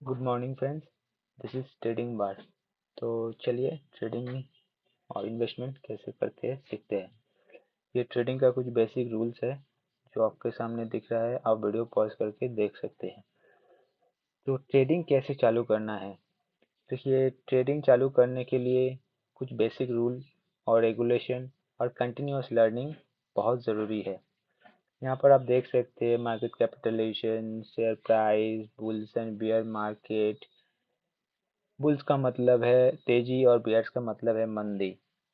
Good morning friends, this is trading bar. तो चलिए trading और इन्वेस्टमेंट कैसे करते हैं सीखते हैं। ये ट्रेडिंग का कुछ बेसिक रूल्स है जो आपके सामने दिख रहा है, आप वीडियो पॉज करके देख सकते हैं। तो ट्रेडिंग कैसे चालू करना है, देखिए ट्रेडिंग चालू करने के लिए कुछ बेसिक रूल और रेगुलेशन और कंटिन्यूस लर्निंग बहुत ज़रूरी है। यहाँ पर आप देख सकते हैं market capitalization, share price, bulls and bear market. Bulls का मतलब है तेजी और बियर्स का मतलब है मंदी।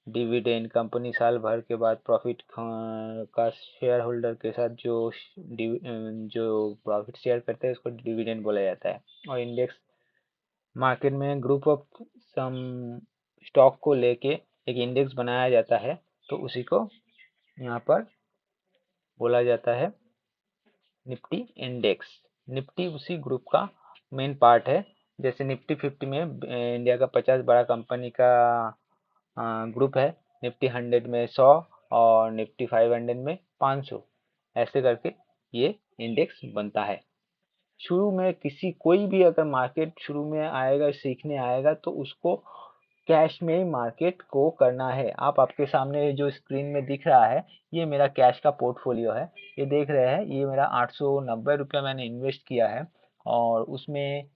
डिविडेंड, कंपनी साल भर के बाद प्रॉफिट का शेयर होल्डर के साथ जो प्रॉफिट शेयर करते हैं उसको डिविडेंड बोला जाता है। और इंडेक्स मार्केट में ग्रुप ऑफ सम स्टॉक को लेके एक इंडेक्स बनाया जाता है, तो उसी को यहाँ पर बोला जाता है निफ्टी इंडेक्स। निफ्टी उसी ग्रुप का मेन पार्ट है। जैसे निफ्टी 50 में इंडिया का 50 बड़ा कंपनी का ग्रुप है, निफ्टी 100 में 100 और निफ्टी 500 में 500, ऐसे करके ये इंडेक्स बनता है। शुरू में कोई भी अगर मार्केट शुरू में आएगा, सीखने आएगा, तो उसको कैश में ही मार्केट को करना है। आप आपके सामने जो स्क्रीन में दिख रहा है, ये मेरा कैश का पोर्टफोलियो है। ये देख रहे हैं, ये मेरा 890 रुपया मैंने इन्वेस्ट किया है और उसमें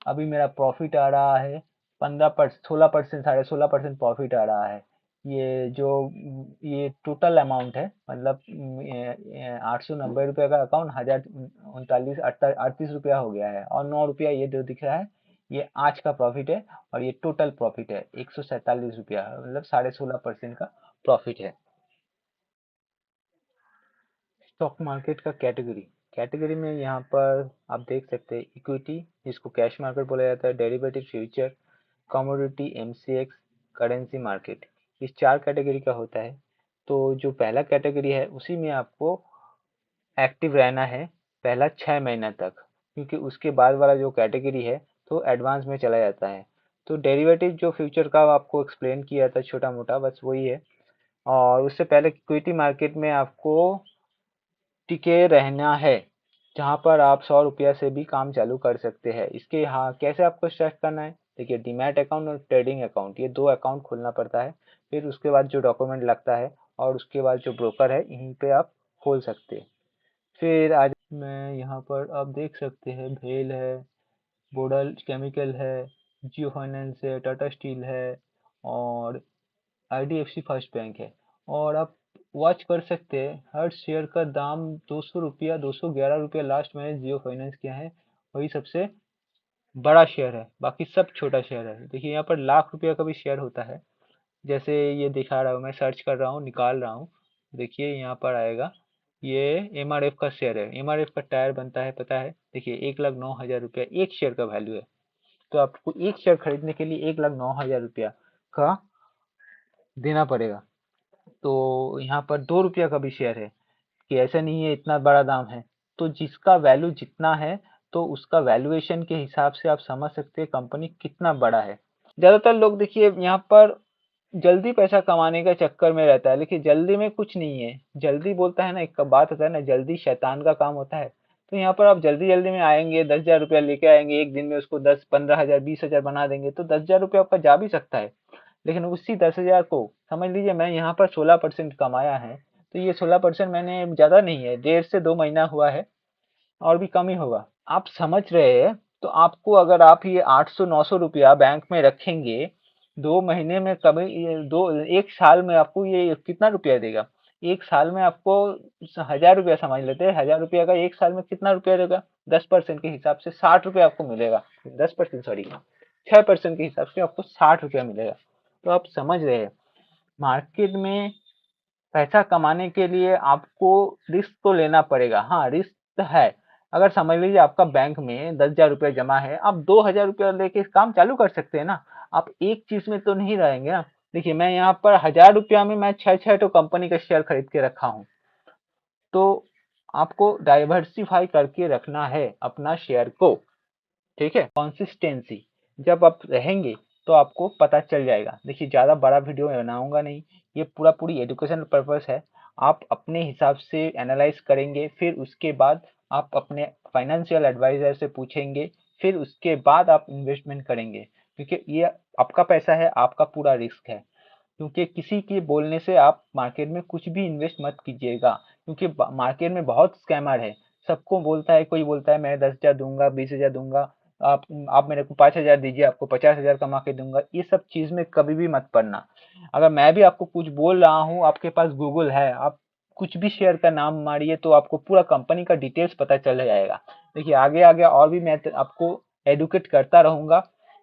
अभी मेरा प्रॉफिट आ रहा है 15% 16%, 16.5% प्रॉफिट आ रहा है। ये टोटल अमाउंट है, मतलब 890 रुपये का अकाउंट 1039 38 रुपया हो गया है और 9 रुपया ये जो दिख रहा है ये आज का प्रॉफिट है। और ये टोटल प्रॉफिट है 147 रुपया, मतलब 16.5% का प्रॉफिट है। स्टॉक मार्केट का कैटेगरी कैटेगरी में यहाँ पर आप देख सकते हैं इक्विटी, जिसको कैश मार्केट बोला जाता है, derivative, future, commodity, MCX, currency market. इस 4 कैटेगरी का होता है। तो जो पहला कैटेगरी है उसी में आपको एक्टिव रहना है पहला 6 महीना तक, क्योंकि उसके बाद वाला जो कैटेगरी है तो एडवांस में चला जाता है। तो डेरिवेटिव जो फ्यूचर का आपको एक्सप्लेन किया था छोटा मोटा, बस वही है। और उससे पहले इक्विटी मार्केट में आपको टिके रहना है, जहाँ पर आप 100 रुपया से भी काम चालू कर सकते हैं। इसके यहाँ कैसे आपको स्टार्ट करना है, देखिए डीमैट अकाउंट और ट्रेडिंग अकाउंट, ये 2 अकाउंट खोलना पड़ता है। फिर उसके बाद जो डॉक्यूमेंट लगता है और उसके बाद जो ब्रोकर है, यहीं पे आप खोल सकते हैं। फिर आज मैं यहाँ पर आप देख सकते हैं भेल है, बोडल केमिकल है, जियो फाइनेंस है, टाटा स्टील है और आईडीएफसी फर्स्ट बैंक है। और आप वॉच कर सकते हैं हर शेयर का दाम 200 रुपया, 211 रुपया लास्ट मैंने जियो फाइनेंस किया है, वही सबसे बड़ा शेयर है, बाकी सब छोटा शेयर है। देखिए यहाँ पर लाख रुपया का भी शेयर होता है, जैसे ये दिखा रहा हूँ, मैं सर्च कर रहा हूँ, निकाल रहा हूँ। देखिए यहाँ पर आएगा, ये एमआरएफ का शेयर है। एमआरएफ का टायर बनता है पता है, देखिए 1,09,000 रुपया एक शेयर का वैल्यू है। तो आपको एक शेयर खरीदने के लिए 1,09,000 रुपया का देना पड़ेगा। तो यहाँ पर 2 रुपया का भी शेयर है, कि ऐसा नहीं है इतना बड़ा दाम है। तो जिसका वैल्यू जितना है, तो उसका वैल्यूएशन के हिसाब से आप समझ सकते हैं कंपनी कितना बड़ा है। ज्यादातर लोग देखिए यहाँ पर जल्दी पैसा कमाने का चक्कर में रहता है, लेकिन जल्दी में कुछ नहीं है। जल्दी बोलता है ना, एक बात होता है ना, जल्दी शैतान का काम होता है। तो यहाँ पर आप जल्दी जल्दी में आएंगे, 10,000 रुपया लेके आएंगे, एक दिन में उसको 10, 15 हजार, 20 हजार बना देंगे, तो 10,000 रुपया आपका जा भी सकता है। लेकिन उसी 10,000 को समझ लीजिए, मैं यहाँ पर 16% कमाया है, तो ये 16% मैंने ज्यादा नहीं है, 1.5 से 2 महीना हुआ है और भी कम ही होगा। आप समझ रहे हैं। तो आपको अगर आप ये 800-900 रुपया बैंक में रखेंगे, 2 महीने में कभी दो एक साल में आपको ये कितना रुपया देगा। एक साल में आपको 1,000 रुपया समझ लेते हैं, 1,000 रुपया का एक साल में कितना रुपया देगा, 10% के हिसाब से 60 रुपया आपको मिलेगा। 10% सॉरी, 6% के हिसाब से आपको 60 रुपया मिलेगा। तो आप समझ रहे हैं, मार्केट में पैसा कमाने के लिए आपको रिस्क तो लेना पड़ेगा। हाँ, रिस्क है। अगर समझ लीजिए आपका बैंक में 10,000 रुपया जमा है, आप 2,000 रुपया लेके काम चालू कर सकते हैं ना। आप एक चीज में तो नहीं रहेंगे ना। देखिए मैं यहाँ पर 1,000 रुपया में मैं 6 तो कंपनी का शेयर खरीद के रखा हूँ। तो आपको डाइवर्सिफाई करके रखना है अपना शेयर को, ठीक है। कंसिस्टेंसी जब आप रहेंगे तो आपको पता चल जाएगा। देखिए ज़्यादा बड़ा वीडियो मैं बनाऊंगा नहीं, ये पूरी एजुकेशन पर्पस है। आप अपने हिसाब से एनालाइज करेंगे, फिर उसके बाद आप अपने फाइनेंशियल एडवाइजर से पूछेंगे, फिर उसके बाद आप इन्वेस्टमेंट करेंगे, क्योंकि ये आपका पैसा है, आपका पूरा रिस्क है। क्योंकि किसी के बोलने से आप मार्केट में कुछ भी इन्वेस्ट मत कीजिएगा, क्योंकि मार्केट में बहुत स्कैमर है। सबको बोलता है, कोई बोलता है मैं 10,000 दूंगा, 20,000 दूंगा, आप आप मेरे को 5,000 दीजिए, आपको 50,000 कमा के दूंगा। ये सब चीज में कभी भी मत पड़ना। अगर मैं भी आपको कुछ बोल रहा हूँ, आपके पास गूगल है, आप कुछ भी शेयर का नाम मारिए तो आपको पूरा कंपनी का डिटेल्स पता चल जाएगा। देखिए आगे आगे और भी मैं आपको एडुकेट करता रहूंगा।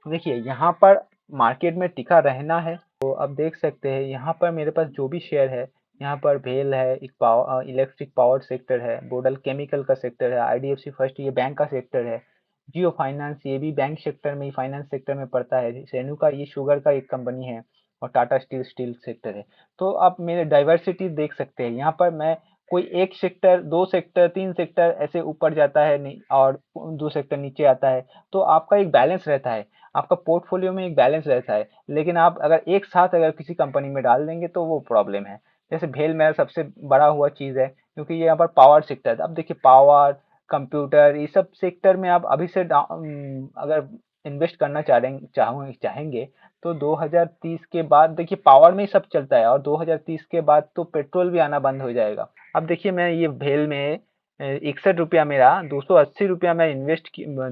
देखिए यहाँ पर मार्केट में टिका रहना है। तो आप देख सकते हैं यहाँ पर मेरे पास जो भी शेयर है, यहाँ पर भेल है, एक पावर इलेक्ट्रिक पावर सेक्टर है, बोडल केमिकल का सेक्टर है, आईडीएफसी फर्स्ट ये बैंक का सेक्टर है, जियो फाइनेंस ये भी बैंक सेक्टर में, फाइनेंस सेक्टर में पड़ता है, सेनु का ये शुगर का एक कंपनी है, और टाटा स्टील स्टील सेक्टर है। तो आप मेरे डाइवर्सिटी देख सकते हैं, यहाँ पर मैं कोई एक सेक्टर, दो सेक्टर, तीन सेक्टर ऐसे ऊपर जाता है नहीं, और दो सेक्टर नीचे आता है। तो आपका एक बैलेंस रहता है, आपका पोर्टफोलियो में एक बैलेंस रहता है। लेकिन आप अगर एक साथ अगर किसी कंपनी में डाल देंगे तो वो प्रॉब्लम है। जैसे भेल मेरा सबसे बड़ा हुआ चीज है, क्योंकि ये यहाँ पर पावर सेक्टर है। अब देखिए पावर, कंप्यूटर, ये सब सेक्टर में आप अभी से अगर इन्वेस्ट करना चाहेंगे तो 2030 के बाद देखिए पावर में ही सब चलता है, और 2030 के बाद तो पेट्रोल भी आना बंद हो जाएगा। अब देखिए मैं ये भेल में 61 रुपया मेरा, 280 रुपया मैं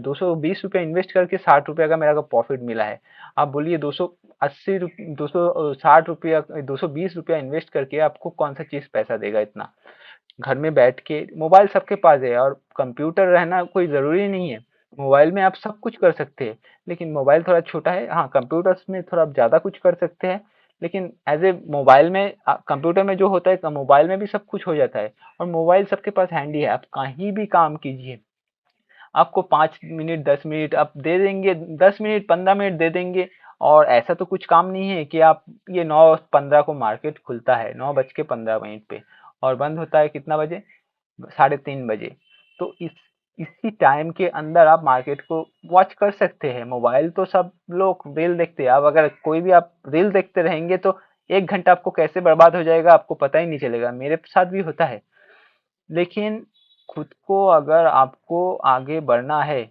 220 रुपया इन्वेस्ट करके 60 रुपया का मेरा को प्रॉफिट मिला है। आप बोलिए 260 रुपया, 220 रुपया इन्वेस्ट करके आपको कौन सा चीज पैसा देगा इतना। घर में बैठ के मोबाइल सबके पास है, और कंप्यूटर रहना कोई जरूरी नहीं है। मोबाइल में आप सब कुछ कर सकते हैं, लेकिन मोबाइल थोड़ा छोटा है। हाँ, कंप्यूटर्स में थोड़ा ज्यादा कुछ कर सकते हैं, लेकिन एज ए मोबाइल में कंप्यूटर में जो होता है मोबाइल में भी सब कुछ हो जाता है। और मोबाइल सबके पास हैंडी है, आप कहीं भी काम कीजिए, आपको 5 मिनट 10 मिनट आप दे देंगे, 10 मिनट 15 मिनट दे देंगे। और ऐसा तो कुछ काम नहीं है कि आप, ये 9:15 को मार्केट खुलता है, 9:15 पे, और बंद होता है कितना बजे, 3:30 बजे। तो इसी टाइम के अंदर आप मार्केट को वॉच कर सकते हैं। मोबाइल तो सब लोग रील देखते हैं, अब अगर कोई भी आप रील देखते रहेंगे तो 1 घंटा आपको कैसे बर्बाद हो जाएगा आपको पता ही नहीं चलेगा। मेरे साथ भी होता है। लेकिन खुद को अगर आपको आगे बढ़ना है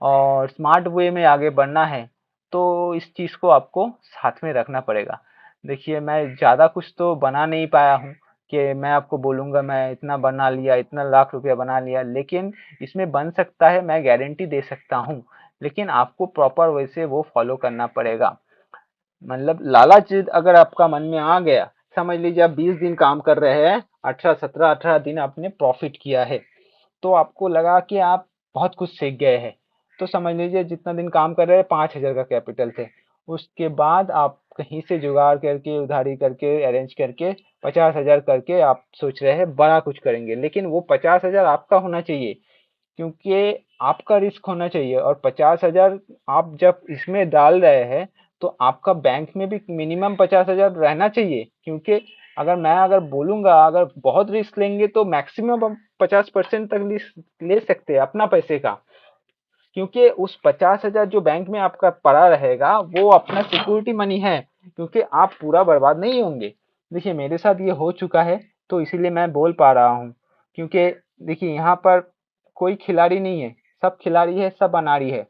और स्मार्ट वे में आगे बढ़ना है, तो इस चीज को आपको साथ में रखना पड़ेगा। देखिए मैं ज्यादा कुछ तो बना नहीं पाया हूँ कि मैं आपको बोलूंगा मैं इतना बना लिया, इतना लाख रुपया बना लिया, लेकिन इसमें बन सकता है, मैं गारंटी दे सकता हूँ। लेकिन आपको प्रॉपर वे से वो फॉलो करना पड़ेगा। मतलब लालच अगर आपका मन में आ गया, समझ लीजिए आप 20 दिन काम कर रहे हैं, 18 दिन आपने प्रॉफिट किया है, तो आपको लगा कि आप बहुत कुछ सीख गए हैं। तो समझ लीजिए जितना दिन काम कर रहे हैं 5,000 का कैपिटल थे, उसके बाद आप कहीं से जुगाड़ करके, उधारी करके, अरेंज करके 50,000 करके आप सोच रहे हैं बड़ा कुछ करेंगे। लेकिन वो 50,000 आपका होना चाहिए, क्योंकि आपका रिस्क होना चाहिए। और 50,000 आप जब इसमें डाल रहे हैं तो आपका बैंक में भी मिनिमम 50,000 रहना चाहिए, क्योंकि अगर बोलूंगा अगर बहुत रिस्क लेंगे तो मैक्सिमम हम 50% तक रिस्क ले सकते हैं अपना पैसे का, क्योंकि उस 50,000 जो बैंक में आपका पड़ा रहेगा वो अपना सिक्योरिटी मनी है, क्योंकि आप पूरा बर्बाद नहीं होंगे। देखिए मेरे साथ ये हो चुका है, तो इसीलिए मैं बोल पा रहा हूँ। क्योंकि देखिए यहाँ पर कोई खिलाड़ी नहीं है, सब खिलाड़ी है, सब अनाड़ी है,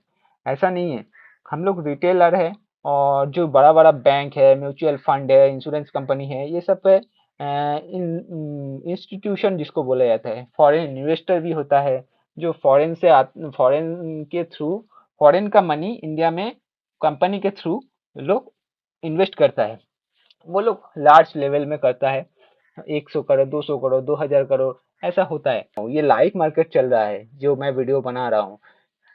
ऐसा नहीं है। हम लोग रिटेलर है, और जो बड़ा बड़ा बैंक है, म्यूचुअल फंड है, इंश्योरेंस कंपनी है, ये सब इंस्टीट्यूशन जिसको बोला जाता है, फॉरेन इन्वेस्टर भी होता है, जो फॉरेन के थ्रू, फॉरेन का मनी इंडिया में कंपनी के थ्रू लोग इन्वेस्ट करता है। वो लोग लार्ज लेवल में करता है, 100 करोड़, 200 करोड़, 2,000 करोड़, ऐसा होता है। ये लाइव मार्केट चल रहा है जो मैं वीडियो बना रहा हूँ,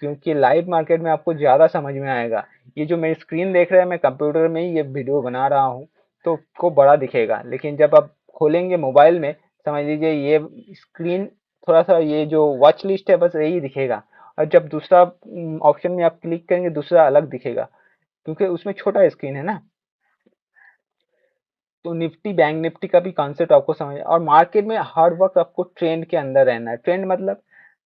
क्योंकि लाइव मार्केट में आपको ज्यादा समझ में आएगा। ये जो मेरी स्क्रीन देख रहे हैं, मैं कंप्यूटर में ही ये वीडियो बना रहा हूँ, तो को बड़ा दिखेगा, लेकिन जब आप खोलेंगे मोबाइल में, समझ लीजिए ये स्क्रीन, थोड़ा सा ये जो वॉच लिस्ट है बस यही दिखेगा। और जब दूसरा ऑप्शन में आप क्लिक करेंगे दूसरा अलग दिखेगा, क्योंकि उसमें छोटा स्क्रीन है ना। तो निफ्टी, बैंक निफ्टी का भी कॉन्सेप्ट आपको समझ, और मार्केट में हर वक्त आपको ट्रेंड के अंदर रहना है। ट्रेंड मतलब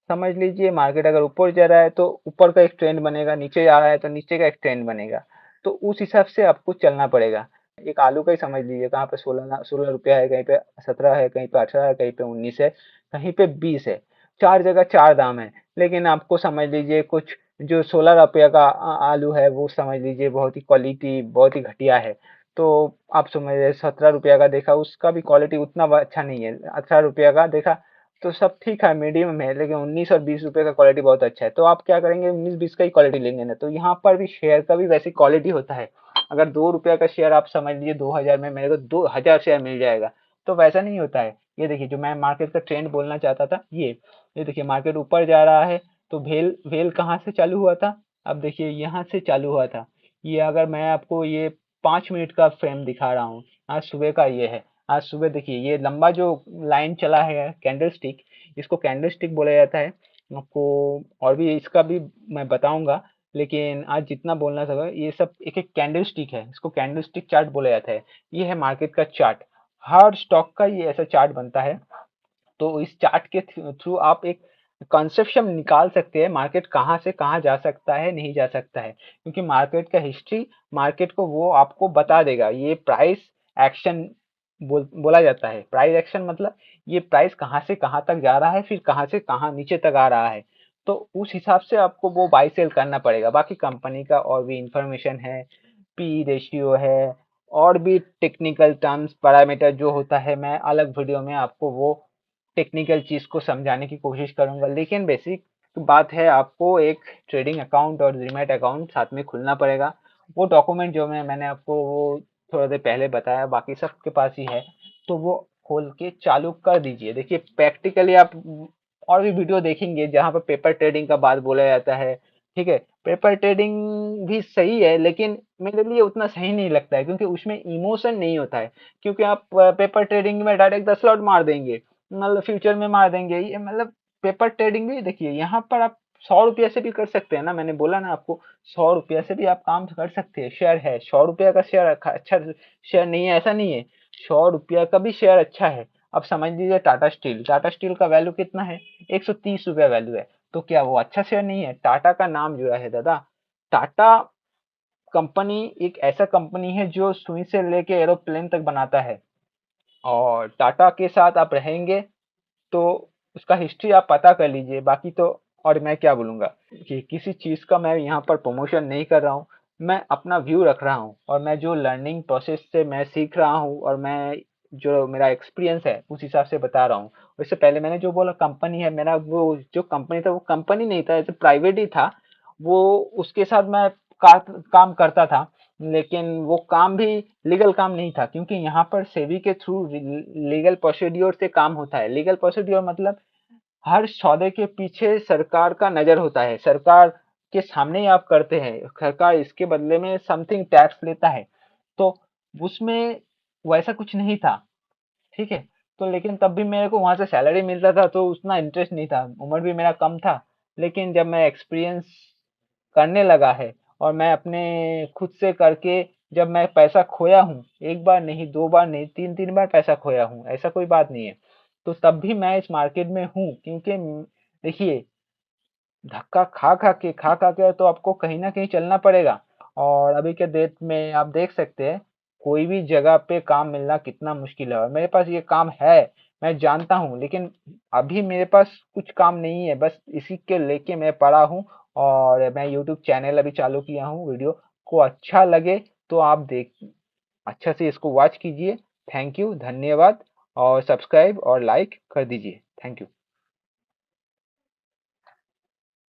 समझ लीजिए मार्केट अगर ऊपर जा रहा है तो ऊपर का एक ट्रेंड बनेगा, नीचे जा रहा है तो नीचे का एक ट्रेंड बनेगा। तो उस हिसाब से आपको चलना पड़ेगा। एक आलू का ही समझ लीजिए, कहाँ पे 16 रुपया है, कहीं पे 17 है, कहीं पे 18 है, कहीं पे 19 है, कहीं पे 20 है। चार जगह चार दाम है, लेकिन आपको समझ लीजिए कुछ जो 16 रुपये का आलू है वो समझ लीजिए बहुत ही क्वालिटी बहुत ही घटिया है। तो आप समझ रहे 17 रुपये का देखा उसका भी क्वालिटी उतना अच्छा नहीं है। 18 रुपये का देखा तो सब ठीक है मीडियम है, लेकिन 19 और 20 रुपये का क्वालिटी बहुत अच्छा है। तो आप क्या करेंगे 19-20 का ही क्वालिटी लेंगे ना। तो यहाँ पर भी शेयर का भी वैसी क्वालिटी होता है। अगर 2 रुपये का शेयर आप समझ लीजिए 2000 में मेरे को 2000 शेयर मिल जाएगा, तो वैसा नहीं होता है। ये देखिए जो मैं मार्केट का ट्रेंड बोलना चाहता था ये देखिए मार्केट ऊपर जा रहा है। तो भेल भेल कहाँ से चालू हुआ था? अब देखिए यहाँ से चालू हुआ था। ये अगर मैं आपको ये 5 मिनट का फ्रेम दिखा रहा हूँ, आज सुबह का ये है। आज सुबह देखिए ये लंबा जो लाइन चला है कैंडल स्टिक, इसको कैंडल स्टिक बोला जाता है। आपको और भी इसका भी मैं बताऊंगा, लेकिन आज जितना बोलना था ये सब एक एक कैंडल स्टिक है, इसको कैंडल स्टिक चार्ट बोला जाता है। ये है मार्केट का चार्ट। हर स्टॉक का ये ऐसा चार्ट बनता है। तो इस चार्ट के थ्रू आप एक कंसेप्शन निकाल सकते हैं मार्केट कहाँ से कहाँ जा सकता है नहीं जा सकता है, क्योंकि मार्केट का हिस्ट्री मार्केट को वो आपको बता देगा। ये प्राइस एक्शन बोला जाता है। प्राइस एक्शन मतलब ये प्राइस कहाँ से कहाँ तक जा रहा है, फिर कहाँ से कहाँ नीचे तक आ रहा है। तो उस हिसाब से आपको वो बाई सेल करना पड़ेगा। बाकी कंपनी का और भी इंफॉर्मेशन है, पी रेशियो है, और भी टेक्निकल टर्म्स पैरामीटर जो होता है, मैं अलग वीडियो में आपको वो टेक्निकल चीज को समझाने की कोशिश करूंगा। लेकिन बेसिक बात है आपको एक ट्रेडिंग अकाउंट और डीमैट अकाउंट साथ में खुलना पड़ेगा। वो डॉक्यूमेंट जो मैंने आपको वो थोड़ा देर पहले बताया, बाकी सबके पास ही है। तो वो खोल के चालू कर दीजिए। देखिए प्रैक्टिकली आप और भी वीडियो देखेंगे जहां पर पेपर ट्रेडिंग का बात बोला जाता है। ठीक है, पेपर ट्रेडिंग भी सही है, लेकिन मेरे लिए उतना सही नहीं लगता है, क्योंकि उसमें इमोशन नहीं होता है। क्योंकि आप पेपर ट्रेडिंग में डायरेक्ट 10 लॉट मार देंगे, मतलब फ्यूचर में मार देंगे। ये मतलब पेपर ट्रेडिंग भी देखिए यहाँ पर आप 100 रुपये से भी कर सकते हैं ना। मैंने बोला ना आपको 100 रुपये से भी आप काम कर सकते हैं। शेयर है 100 रुपये का शेयर अच्छा शेयर नहीं है ऐसा नहीं है। 100 रुपये का भी शेयर अच्छा है। अब समझ लीजिए टाटा स्टील का वैल्यू कितना है? 130 रुपये वैल्यू है। तो क्या वो अच्छा शेयर नहीं है? टाटा का नाम जुड़ा है दादा। टाटा कंपनी एक ऐसा कंपनी है जो सुई से लेके एरोप्लेन तक बनाता है। और टाटा के साथ आप रहेंगे तो उसका हिस्ट्री आप पता कर लीजिए। बाकी तो और मैं क्या बोलूँगा कि किसी चीज़ का मैं यहाँ पर प्रमोशन नहीं कर रहा हूँ। मैं अपना व्यू रख रहा हूँ, और मैं जो लर्निंग प्रोसेस से मैं सीख रहा हूँ, और मैं जो मेरा एक्सपीरियंस है उस हिसाब से बता रहा हूँ। इससे पहले मैंने जो बोला कंपनी है मेरा, वो जो कंपनी था वो कंपनी नहीं था, ऐसे प्राइवेट ही था। वो उसके साथ मैं काम करता था, लेकिन वो काम भी लीगल काम नहीं था, क्योंकि यहाँ पर सेबी के थ्रू लीगल प्रोसीड्योर से काम होता है। लीगल प्रोसीड्योर मतलब हर सौदे के पीछे सरकार का नजर होता है। सरकार के सामने ही आप करते हैं, सरकार इसके बदले में समथिंग टैक्स लेता है। तो उसमें वैसा कुछ नहीं था। ठीक है, तो लेकिन तब भी मेरे को वहां से सैलरी मिलता था, तो उतना इंटरेस्ट नहीं था, उम्र भी मेरा कम था। लेकिन जब मैं एक्सपीरियंस करने लगा है, और मैं अपने खुद से करके जब मैं पैसा खोया हूँ, एक बार नहीं दो बार नहीं तीन तीन बार पैसा खोया हूँ, ऐसा कोई बात नहीं है। तो तब भी मैं इस मार्केट में हूँ, क्योंकि देखिए धक्का खा खा के तो आपको कहीं ना कहीं चलना पड़ेगा। और अभी के डेट में आप देख सकते हैं कोई भी जगह पे काम मिलना कितना मुश्किल है। और मेरे पास ये काम है, मैं जानता हूँ, लेकिन अभी मेरे पास कुछ काम नहीं है, बस इसी के लेके मैं पड़ा हूँ। और मैं यूट्यूब चैनल अभी चालू किया हूँ। वीडियो को अच्छा लगे तो आप देख अच्छा से इसको वॉच कीजिए। थैंक यू, धन्यवाद। और सब्सक्राइब और लाइक कर दीजिए। Thank you.